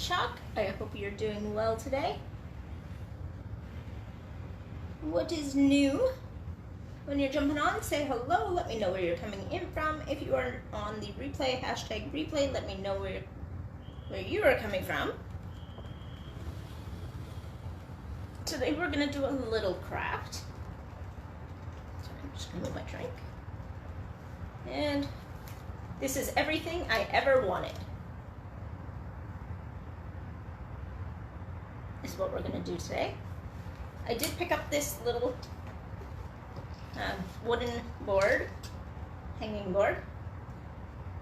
Chalk. I hope you're doing well today. What is new? When you're jumping on, say hello. Let me know where you're coming in from. If you are on the replay, hashtag replay, let me know where you are coming from. Today we're going to do a little craft. Sorry, I'm just going to move my drink. And this is everything I ever wanted. Is what we're going to do today. I did pick up this little wooden board, hanging board.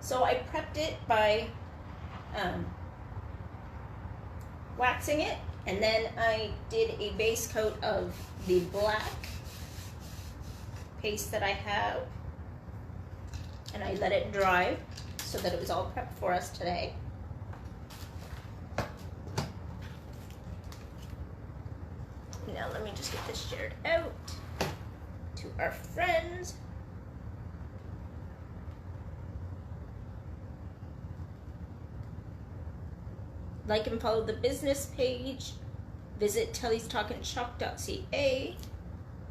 So I prepped it by waxing it, and then I did a base coat of the black paste that I have, and I let it dry so that it was all prepped for us today. Now let me just get this shared out to our friends. Like and follow the business page. Visit tellystalkingchalk.ca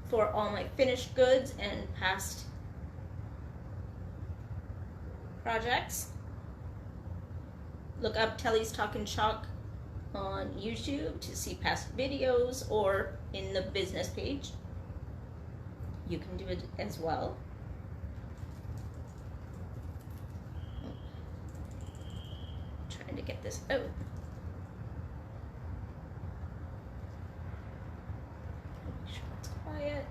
for all my finished goods and past projects. Look up Telly's Talking Chalk on YouTube to see past videos, or in the business page. You can do it as well. Trying to get this out. Make sure it's quiet.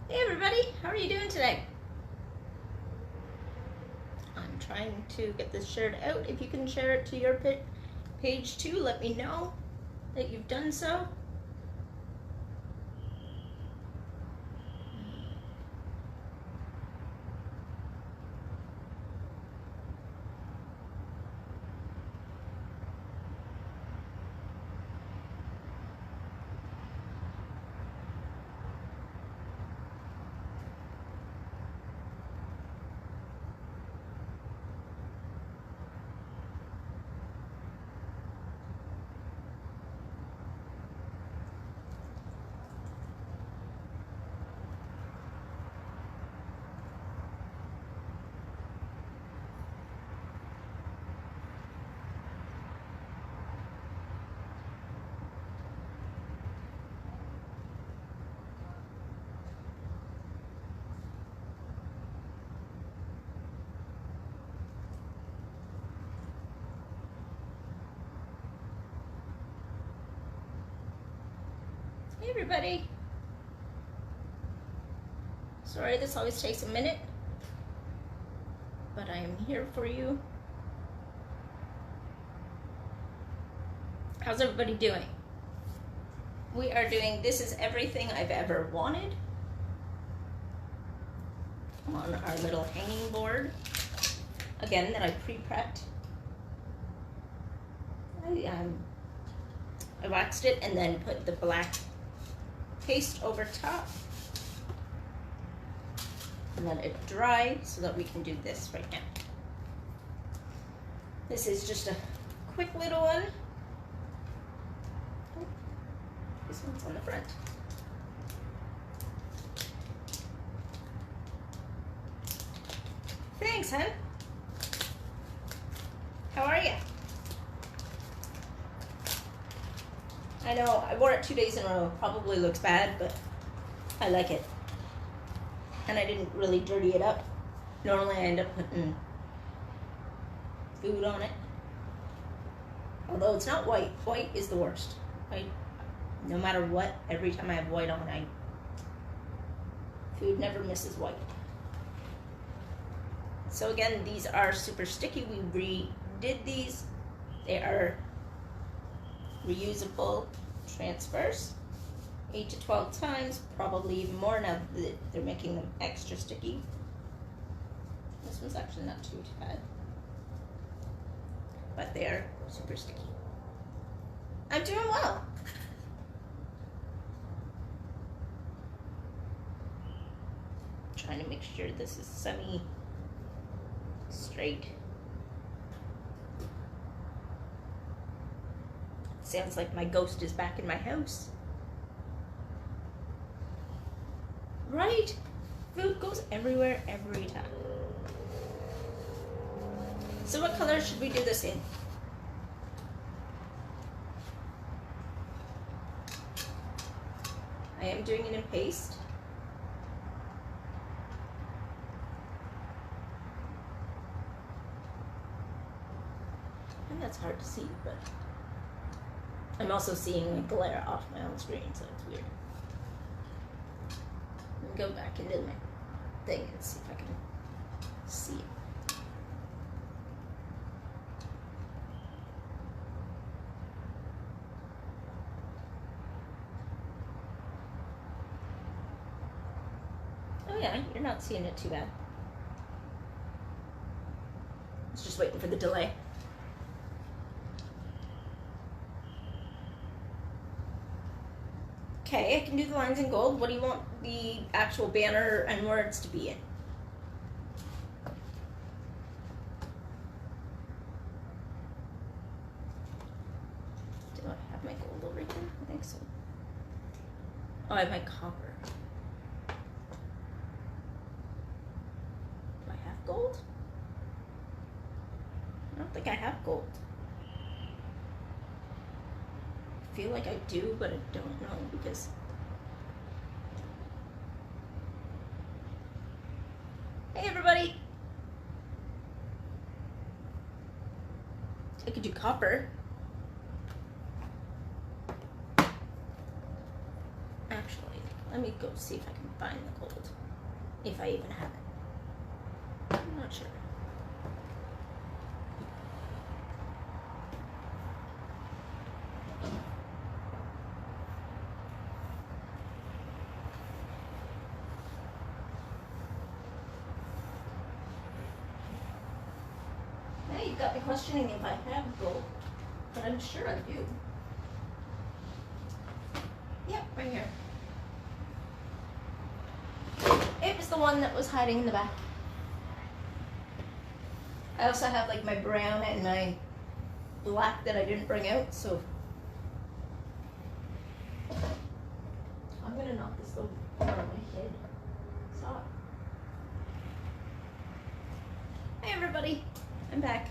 Hey everybody, how are you doing today? I'm trying to get this shared out. If you can share it to your page too, let me know that you've done so. Hey everybody. Sorry this always takes a minute, but I am here for you. How's everybody doing? We are doing This Is Everything I've Ever Wanted on our little hanging board, again, that I pre-prepped. I waxed it and then put the black paste over top and let it dry so that we can do this right now. This is just a quick little one. Oh, this one's on the front. Thanks, hun. How are you? I know I wore it 2 days in a row. Probably looks bad, but I like it. And I didn't really dirty it up. Normally I end up putting food on it. Although it's not white. White is the worst. No matter what, every time I have white on, food never misses white. So again, these are super sticky. We redid these. They are reusable transfers. 8 to 12 times, probably even more now that they're making them extra sticky. This one's actually not too bad. But they are super sticky. I'm doing well. Trying to make sure this is semi-straight. Sounds like my ghost is back in my house. Right? Food goes everywhere every time. So what color should we do this in? I am doing it in paste. And that's hard to see, but I'm also seeing a glare off my own screen, so it's weird. Let me go back into my thing and see if I can see it. Oh yeah, you're not seeing it too bad. I was just waiting for the delay. Okay, I can do the lines in gold. What do you want the actual banner and words to be in? Do I have my gold over here? I think so. Oh, I have my copper. Do I have gold? I don't think I have gold. I feel like I do, but I don't know because hey everybody! I could do copper. Actually, let me go see if I can find the gold. If I even have it. I'm not sure. You've got me questioning if I have gold, but I'm sure I do. Yep, right here. It was the one that was hiding in the back. I also have like my brown and my black that I didn't bring out, so I'm gonna knock this over on my head. Stop. Hey everybody, I'm back.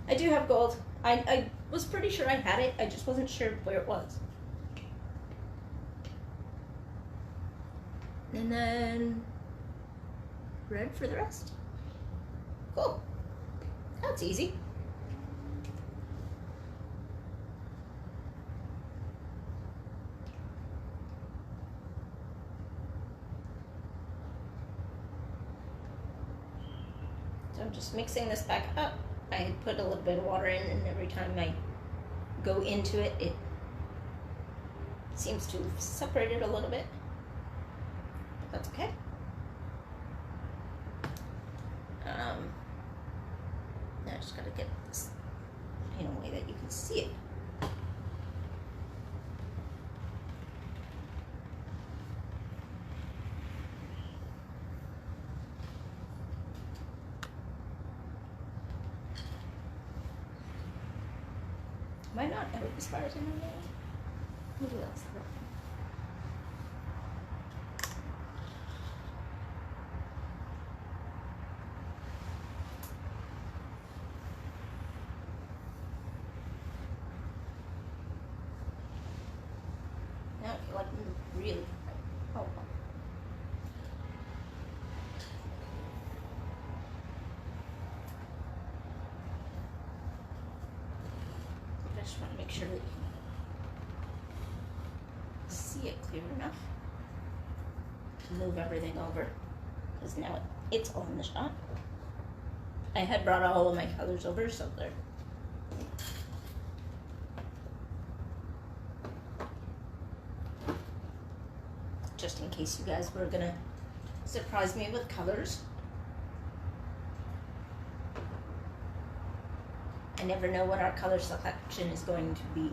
I do have gold. I was pretty sure I had it, I just wasn't sure where it was. And then red for the rest. Cool. That's easy. So I'm just mixing this back up. I had put a little bit of water in, and every time I go into it, it seems to separate it a little bit. But that's okay. Now I just gotta get this in a way that you can see it. Am I not out as far as I know? Maybe that's the problem. Now I feel like I'm really make sure that you can see it clear enough. Move everything over, because now it's all in the shot. I had brought all of my colors over, so they're just in case you guys were gonna surprise me with colors. I never know what our color selection is going to be.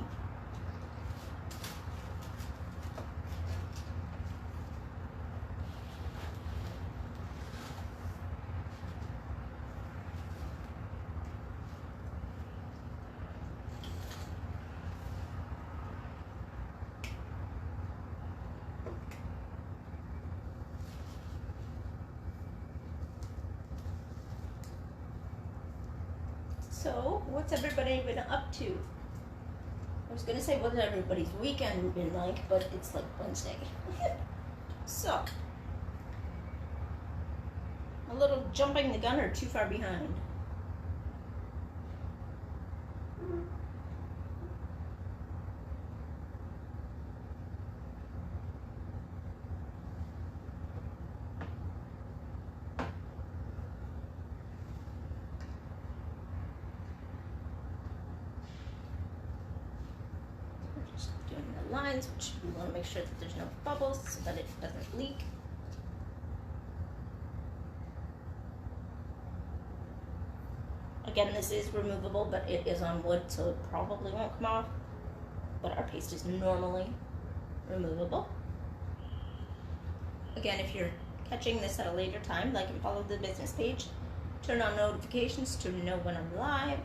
So, what's everybody been up to? I was gonna say what's everybody's weekend been like, but it's like Wednesday. So, a little jumping the gun or too far behind? Lines, which we want to make sure that there's no bubbles so that it doesn't leak. Again, this is removable, but it is on wood, so it probably won't come off. But our paste is normally removable. Again, if you're catching this at a later time, like and follow the business page. Turn on notifications to know when I'm live.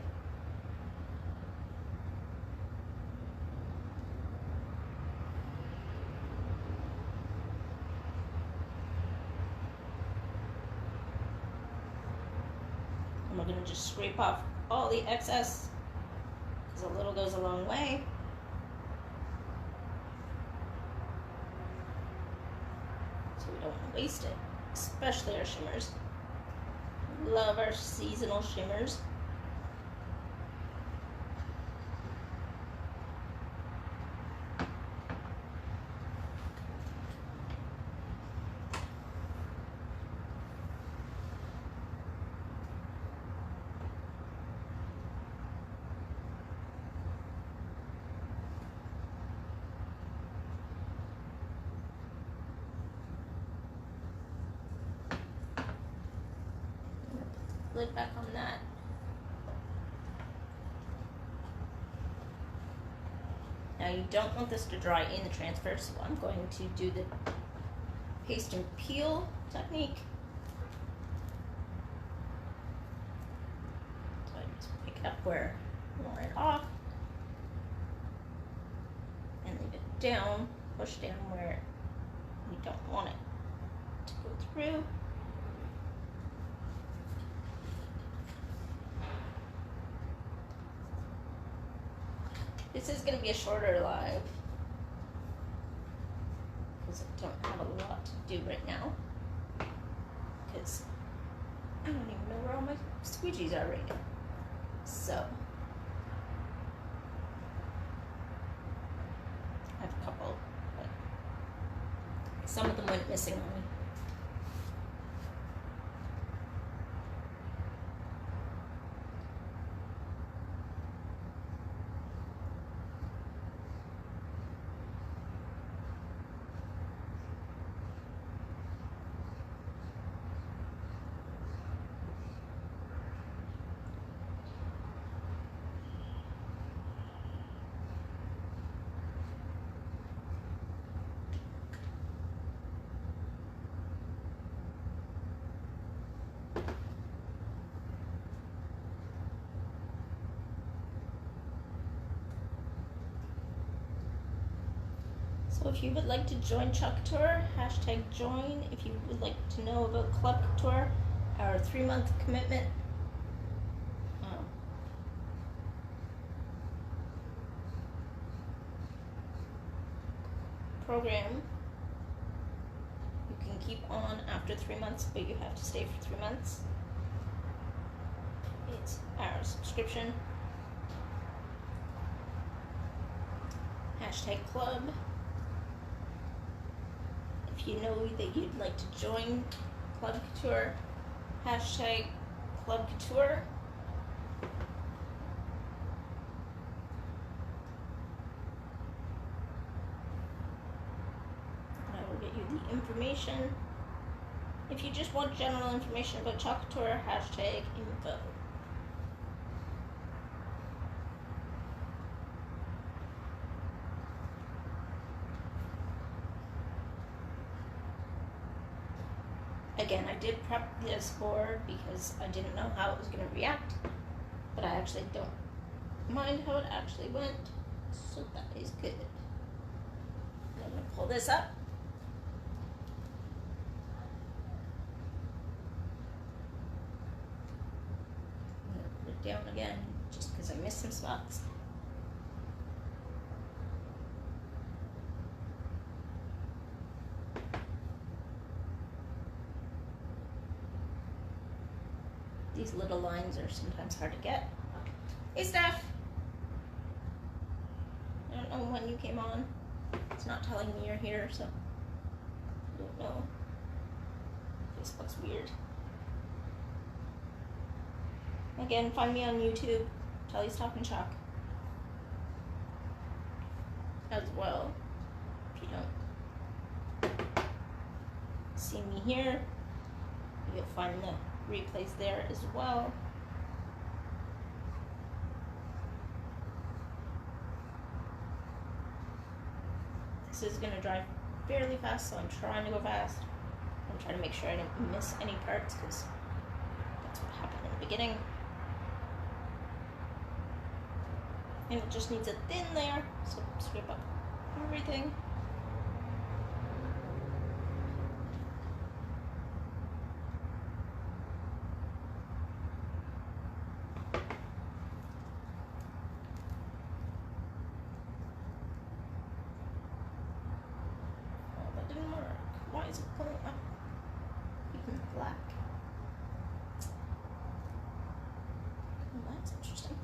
And we're going to just scrape off all the excess, because a little goes a long way. So we don't want to waste it, especially our shimmers. Love our seasonal shimmers. Lid back on that. Now you don't want this to dry in the transfer, so I'm going to do the paste and peel technique. So I just pick it up where I want it off and leave it down, push down where we don't want it to go through. This is going to be a shorter live because I don't have a lot to do right now, because I don't even know where all my squeegees are right now. So I have a couple, but some of them went missing on me. So if you would like to join Chalk Tour, hashtag join. If you would like to know about Club Tour, our 3-month commitment program, you can keep on after 3 months, but you have to stay for 3 months. It's our subscription. #club. If you know that you'd like to join Club Couture, #Club Couture. And I will get you the information. If you just want general information about Chalk Couture, #info. Again, I did prep this board because I didn't know how it was going to react, but I actually don't mind how it actually went, so that is good. I'm going to pull this up. I'm going to put it down again just because I missed some spots. These little lines are sometimes hard to get. Hey, Steph! I don't know when you came on. It's not telling me you're here, so I don't know. Facebook's weird. Again, find me on YouTube, Telly's Talking Chalk, as well. If you don't see me here, you'll find the replays there as well. This is going to drive fairly fast, so I'm trying to go fast. I'm trying to make sure I didn't miss any parts because that's what happened in the beginning. And it just needs a thin layer, so scrape up everything. Why is it pulling up even black? Well, that's interesting.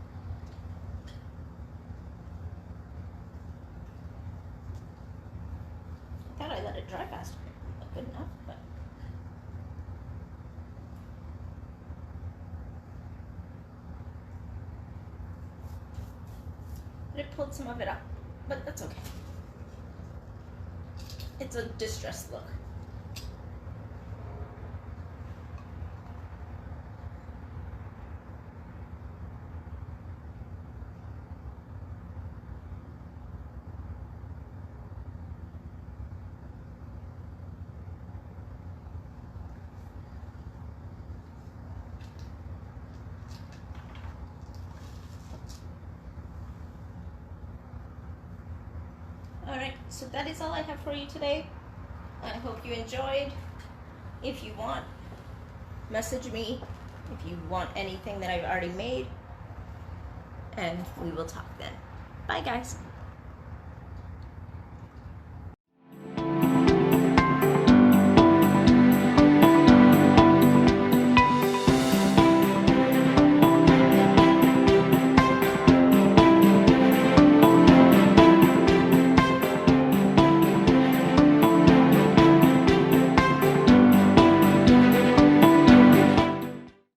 I thought I let it dry faster. Not good enough, but it pulled some of it up, but that's okay. It's a distressed look. Alright, so that is all I have for you today. I hope you enjoyed. If you want, message me if you want anything that I've already made, and we will talk then. Bye, guys.